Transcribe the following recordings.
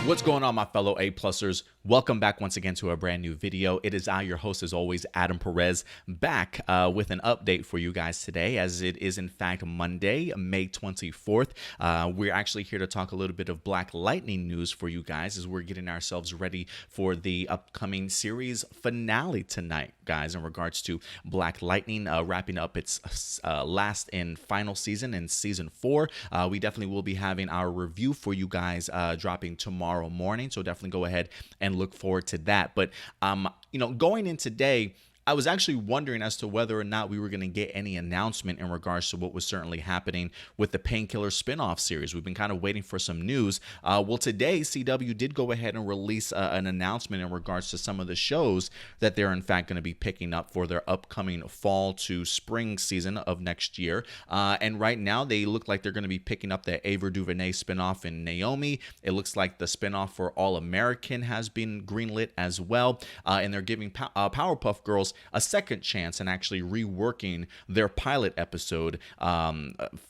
What's going on, my fellow A-plussers? Welcome back once again to a brand new video. It is I, your host, as always, Adam Perez, back with an update for you guys today, as it is in fact Monday, May 24th. We're actually here to talk a little bit of Black Lightning news for you guys as we're getting ourselves ready for the upcoming series finale tonight, guys, in regards to Black Lightning wrapping up its last and final season in season 4. We definitely will be having our review for you guys dropping tomorrow morning, so definitely go ahead and look forward to that. But going in today, I was actually wondering as to whether or not we were going to get any announcement in regards to what was certainly happening with the Painkiller Spin-Off series. We've been kind of waiting for some news. Well, today, CW did go ahead and release an announcement in regards to some of the shows that they're in fact going to be picking up for their upcoming fall to spring season of next year. And right now, they look like they're going to be picking up the Ava DuVernay spin-off in Naomi. It looks like the spin-off for All American has been greenlit as well. And they're giving Powerpuff Girls a second chance and actually reworking their pilot episode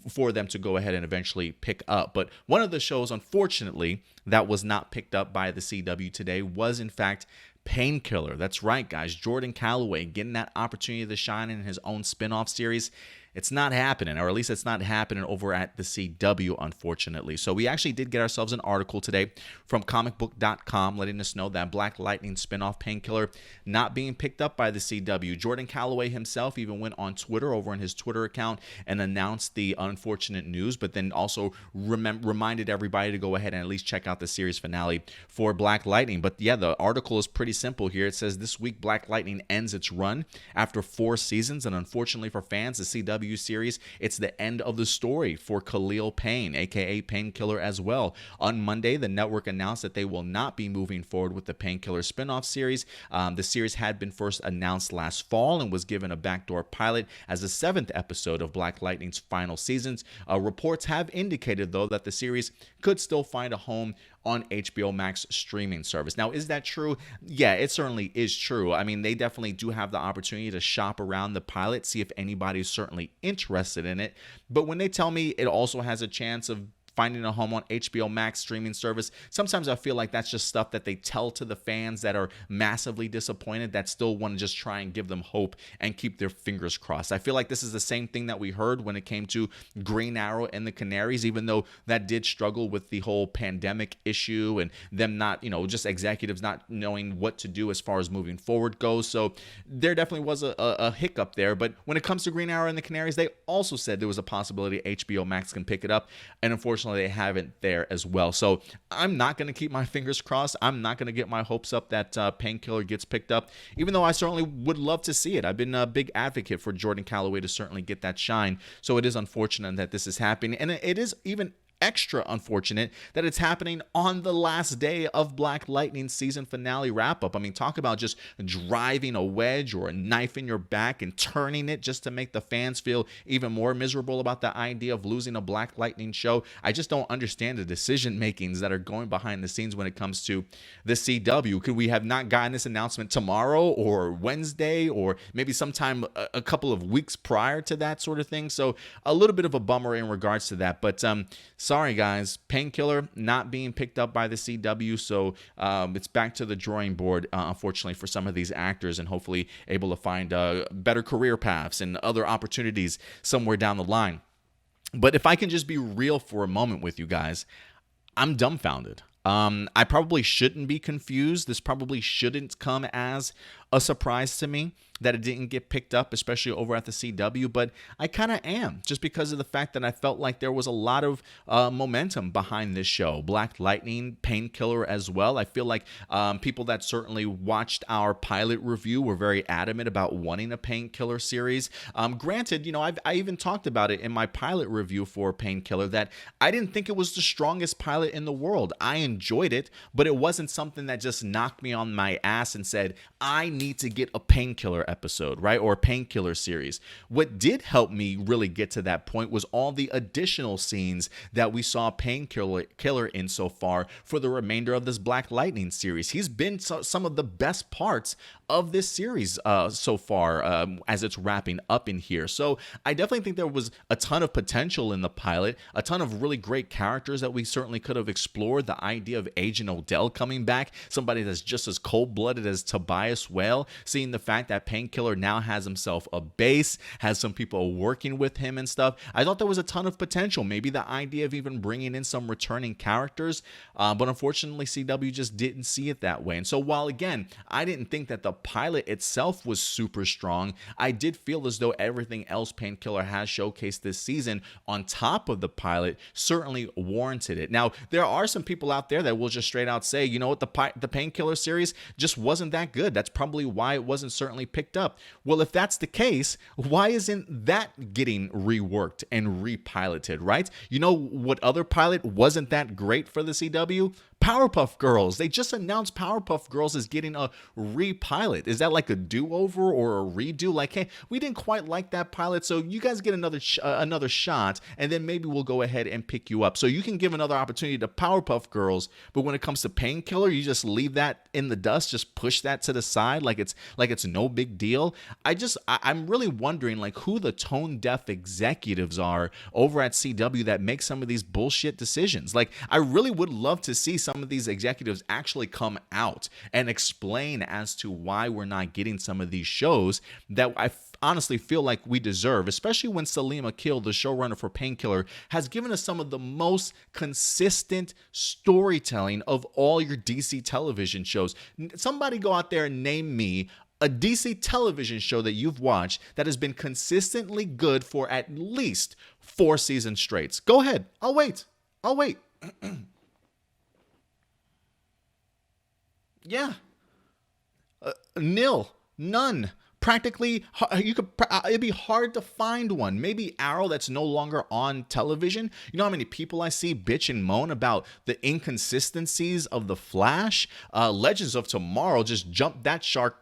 for them to go ahead and eventually pick up. But one of the shows, unfortunately, that was not picked up by the CW today was, in fact, Painkiller. That's right, guys. Jordan Calloway getting that opportunity to shine in his own spin-off series. It's not happening, or at least it's not happening over at the CW, unfortunately. So we actually did get ourselves an article today from comicbook.com letting us know that Black Lightning spinoff Painkiller not being picked up by the CW. Jordan Calloway himself even went on Twitter, over on his Twitter account, and announced the unfortunate news, but then also reminded everybody to go ahead and at least check out the series finale for Black Lightning. But yeah, the article is pretty simple here. It says this week Black Lightning ends its run after 4 seasons, and unfortunately for fans, the CW series, it's the end of the story for Khalil Payne, aka Painkiller, as well. On Monday, the network announced that they will not be moving forward with the Painkiller spinoff series. The series had been first announced last fall and was given a backdoor pilot as the 7th episode of Black Lightning's final seasons. Reports have indicated, though, that the series could still find a home on HBO Max streaming service. Now, is that true? Yeah, it certainly is true. I mean, they definitely do have the opportunity to shop around the pilot, see if anybody's certainly interested in it. But when they tell me it also has a chance of finding a home on HBO Max streaming service, sometimes I feel like that's just stuff that they tell to the fans that are massively disappointed, that still want to just try and give them hope and keep their fingers crossed. I feel like this is the same thing that we heard when it came to Green Arrow and the Canaries, even though that did struggle with the whole pandemic issue and them not, just executives not knowing what to do as far as moving forward goes. So there definitely was a hiccup there. But when it comes to Green Arrow and the Canaries, they also said there was a possibility HBO Max can pick it up. And unfortunately, they haven't there as well. So I'm not going to keep my fingers crossed. I'm not going to get my hopes up that Painkiller gets picked up, even though I certainly would love to see it. I've been a big advocate for Jordan Calloway to certainly get that shine. So it is unfortunate that this is happening. And it is even extra unfortunate that it's happening on the last day of Black Lightning season finale wrap-up. I mean, talk about just driving a wedge or a knife in your back and turning it just to make the fans feel even more miserable about the idea of losing a Black Lightning show. I just don't understand the decision makings that are going behind the scenes when it comes to the CW. Could we have not gotten this announcement tomorrow or Wednesday or maybe sometime a couple of weeks prior to that sort of thing? So a little bit of a bummer in regards to that. But sorry, guys, Painkiller not being picked up by the CW, so it's back to the drawing board, unfortunately, for some of these actors, and hopefully able to find better career paths and other opportunities somewhere down the line. But if I can just be real for a moment with you guys, I'm dumbfounded. I probably shouldn't be confused. This probably shouldn't come as a surprise to me that it didn't get picked up, especially over at the CW, but I kind of am, just because of the fact that I felt like there was a lot of momentum behind this show. Black Lightning, Painkiller as well. I feel like people that certainly watched our pilot review were very adamant about wanting a Painkiller series. Granted, I even talked about it in my pilot review for Painkiller that I didn't think it was the strongest pilot in the world. I enjoyed it, but it wasn't something that just knocked me on my ass and said, I need to get a Painkiller episode, right? Or a Painkiller series. What did help me really get to that point was all the additional scenes that we saw Painkiller in so far for the remainder of this Black Lightning series. He's been some of the best parts of this series so far as it's wrapping up in here. So I definitely think there was a ton of potential in the pilot, a ton of really great characters that we certainly could have explored. The idea of Agent Odell coming back, somebody that's just as cold-blooded as Tobias Whale, seeing the fact that Painkiller now has himself a base, has some people working with him and stuff. I thought there was a ton of potential. Maybe the idea of even bringing in some returning characters, but unfortunately CW just didn't see it that way. And so while, again, I didn't think that the pilot itself was super strong, I did feel as though everything else Painkiller has showcased this season on top of the pilot certainly warranted it. Now, there are some people out there that will just straight out say, you know what, the Painkiller series just wasn't that good. That's probably why it wasn't certainly picked up. Well, if that's the case, why isn't that getting reworked and repiloted, right? You know what other pilot wasn't that great for the CW? Powerpuff Girls. They just announced Powerpuff Girls is getting a repilot. Is that like a do-over or a redo? Like, hey, we didn't quite like that pilot, so you guys get another shot, and then maybe we'll go ahead and pick you up. So you can give another opportunity to Powerpuff Girls, but when it comes to Painkiller, you just leave that in the dust, just push that to the side like it's no big deal. I'm really wondering like who the tone-deaf executives are over at CW that make some of these bullshit decisions. Like, I really would love to see some of these executives actually come out and explain as to why we're not getting some of these shows that I honestly feel like we deserve, especially when Salim Akil, the showrunner for Painkiller, has given us some of the most consistent storytelling of all your DC television shows. Somebody go out there and name me a DC television show that you've watched that has been consistently good for at least 4 seasons straight. Go ahead. I'll wait. Yeah. Nil. None. Practically, it'd be hard to find one. Maybe Arrow, that's no longer on television. You know how many people I see bitch and moan about the inconsistencies of The Flash? Legends of Tomorrow just jumped that shark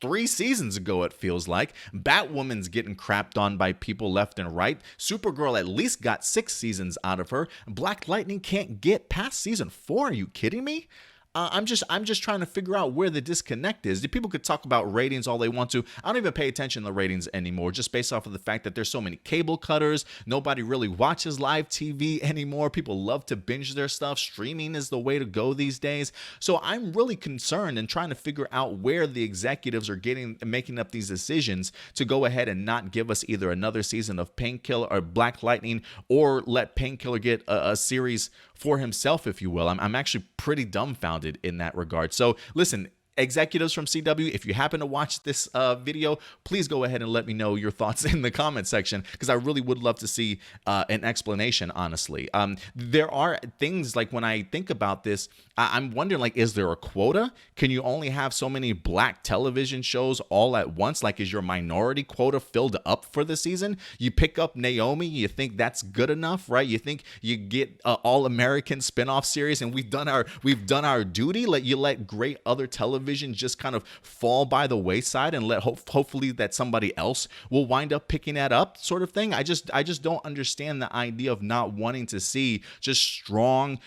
3 seasons ago, it feels like. Batwoman's getting crapped on by people left and right. Supergirl at least got 6 seasons out of her. Black Lightning can't get past season 4. Are you kidding me? I'm just trying to figure out where the disconnect is. People could talk about ratings all they want to. I don't even pay attention to the ratings anymore, just based off of the fact that there's so many cable cutters. Nobody really watches live TV anymore. People love to binge their stuff. Streaming is the way to go these days. So I'm really concerned and trying to figure out where the executives are making up these decisions to go ahead and not give us either another season of Painkiller or Black Lightning, or let Painkiller get a series for himself, if you will. I'm actually pretty dumbfounded in that regard. So listen, executives from CW, if you happen to watch this video, please go ahead and let me know your thoughts in the comment section, because I really would love to see an explanation, honestly. There are things like, when I think about this, I'm wondering, like, is there a quota? Can you only have so many black television shows all at once? Like, is your minority quota filled up for the season? You pick up Naomi, you think that's good enough, right? You think you get an all-American spin-off series and we've done our duty? You let great other television just kind of fall by the wayside and let hopefully that somebody else will wind up picking that up, sort of thing. I just don't understand the idea of not wanting to see just strong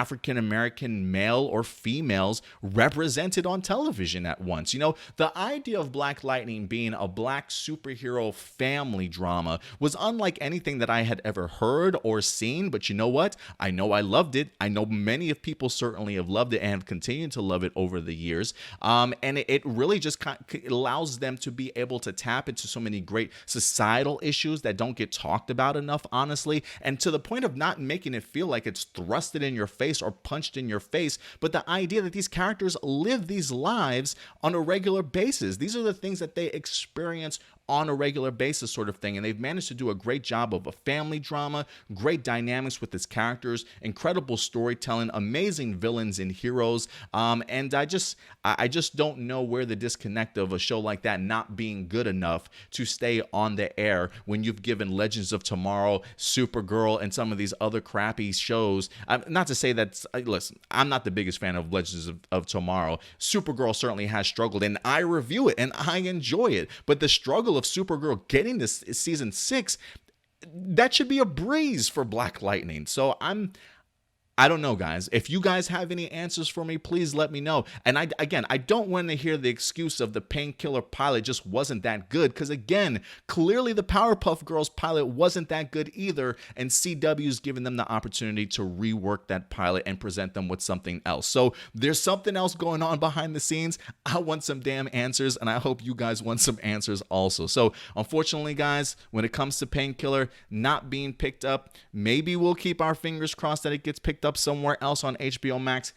African-American male or females represented on television at once. You know, the idea of Black Lightning being a black superhero family drama was unlike anything that I had ever heard or seen, but you know what? I know I loved it. I know many of people certainly have loved it and have continued to love it over the years. And it really just allows them to be able to tap into so many great societal issues that don't get talked about enough, honestly, and to the point of not making it feel like it's thrusted in your face or punched in your face, but the idea that these characters live these lives on a regular basis. These are the things that they experience on a regular basis sort of thing. And they've managed to do a great job of a family drama, great dynamics with its characters, incredible storytelling, amazing villains and heroes. And I just don't know where the disconnect of a show like that not being good enough to stay on the air when you've given Legends of Tomorrow, Supergirl, and some of these other crappy shows. Not to say that, listen, I'm not the biggest fan of Legends of Tomorrow. Supergirl certainly has struggled, and I review it, and I enjoy it. But the struggle of Supergirl getting this season 6, that should be a breeze for Black Lightning. So I don't know, guys. If you guys have any answers for me, please let me know. And I don't want to hear the excuse of the Painkiller pilot just wasn't that good, because again, clearly the Powerpuff Girls pilot wasn't that good either, and CW's given them the opportunity to rework that pilot and present them with something else. So there's something else going on behind the scenes. I want some damn answers, and I hope you guys want some answers also. So unfortunately, guys, when it comes to Painkiller not being picked up, maybe we'll keep our fingers crossed that it gets picked up somewhere else on HBO Max,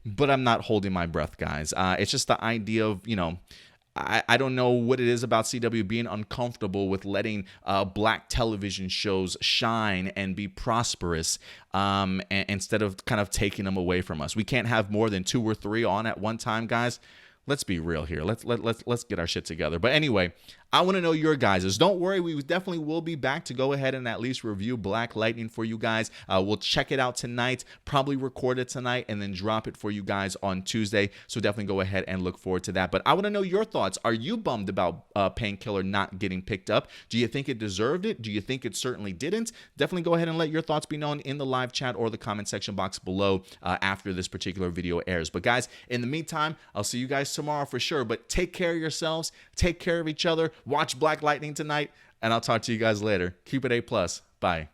but I'm not holding my breath, guys. It's just the idea of, I don't know what it is about CW being uncomfortable with letting black television shows shine and be prosperous, and instead of kind of taking them away from us. We can't have more than 2 or 3 on at one time, guys. Let's be real here. Let's get our shit together. But anyway, I want to know your guys's. Don't worry, we definitely will be back to go ahead and at least review Black Lightning for you guys. We'll check it out tonight, probably record it tonight, and then drop it for you guys on Tuesday. So definitely go ahead and look forward to that. But I want to know your thoughts. Are you bummed about Painkiller not getting picked up? Do you think it deserved it? Do you think it certainly didn't? Definitely go ahead and let your thoughts be known in the live chat or the comment section box below after this particular video airs. But guys, in the meantime, I'll see you guys tomorrow for sure. But take care of yourselves. Take care of each other. Watch Black Lightning tonight, and I'll talk to you guys later. Keep it A+. Bye.